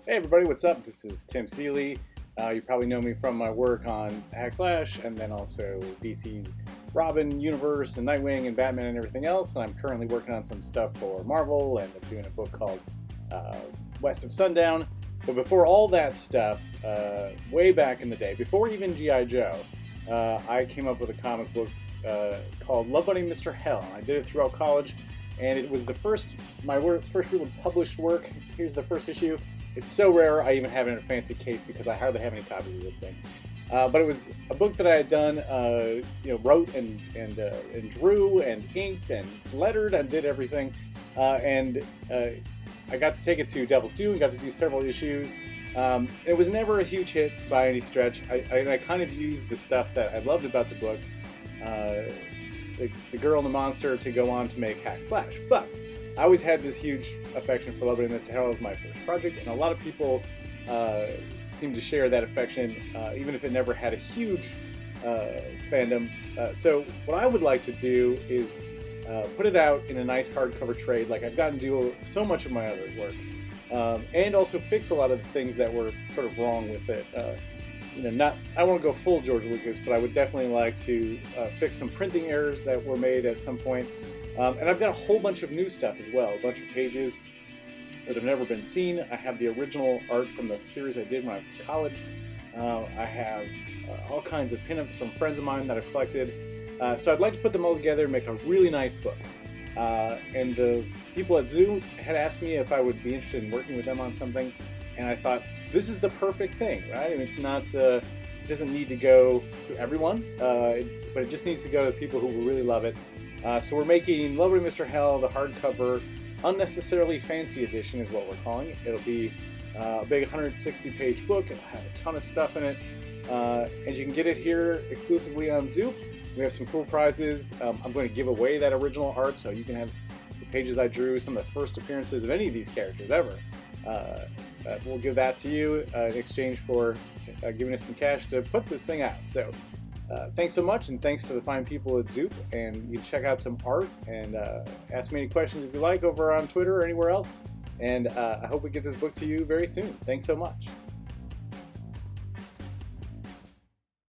Hey everybody, what's up? This is Tim Seeley. You probably know me from my work on /, and then also DC's Robin universe and Nightwing and Batman and everything else. And I'm currently working on some stuff for Marvel, and I'm doing a book called West of Sundown. But before all that stuff, way back in the day, before even G.I. Joe, I came up with a comic book called LOVEBUNNY MR.HELL. I did it throughout college, and it was my first real published work. Here's the first issue. It's so rare I even have it in a fancy case because I hardly have any copies of this thing. But it was a book that I had done, wrote and drew and inked and lettered and did everything. I got to take it to Devil's Due and got to do several issues. It was never a huge hit by any stretch. I kind of used the stuff that I loved about the book, the girl and the monster, to go on to make /. But I always had this huge affection for LOVEBUNNY MR.HELL as my first project, and a lot of people seem to share that affection, even if it never had a huge fandom. So what I would like to do is put it out in a nice hardcover trade, like I've gotten to do so much of my other work, and also fix a lot of the things that were sort of wrong with it. I won't go full George Lucas, but I would definitely like to fix some printing errors that were made at some point. And I've got a whole bunch of new stuff as well, a bunch of pages that have never been seen. I have the original art from the series I did when I was in college. I have all kinds of pinups from friends of mine that I've collected. So I'd like to put them all together and make a really nice book. And the people at Zoo had asked me if I would be interested in working with them on something, and I thought, this is the perfect thing, right? And it's not, it doesn't need to go to everyone, but it just needs to go to people who will really love it. So we're making LOVEBUNNY MR.HELL, the hardcover, unnecessarily fancy edition is what we're calling it. It'll be a big 160-page book. It'll have a ton of stuff in it. And you can get it here exclusively on Zoop. We have some cool prizes. I'm going to give away that original art, so you can have the pages I drew, some of the first appearances of any of these characters ever. We'll give that to you in exchange for giving us some cash to put this thing out. So thanks so much, and thanks to the fine people at Zoop. And you can check out some art and ask me any questions if you like over on Twitter or anywhere else. And I hope we get this book to you very soon. Thanks so much.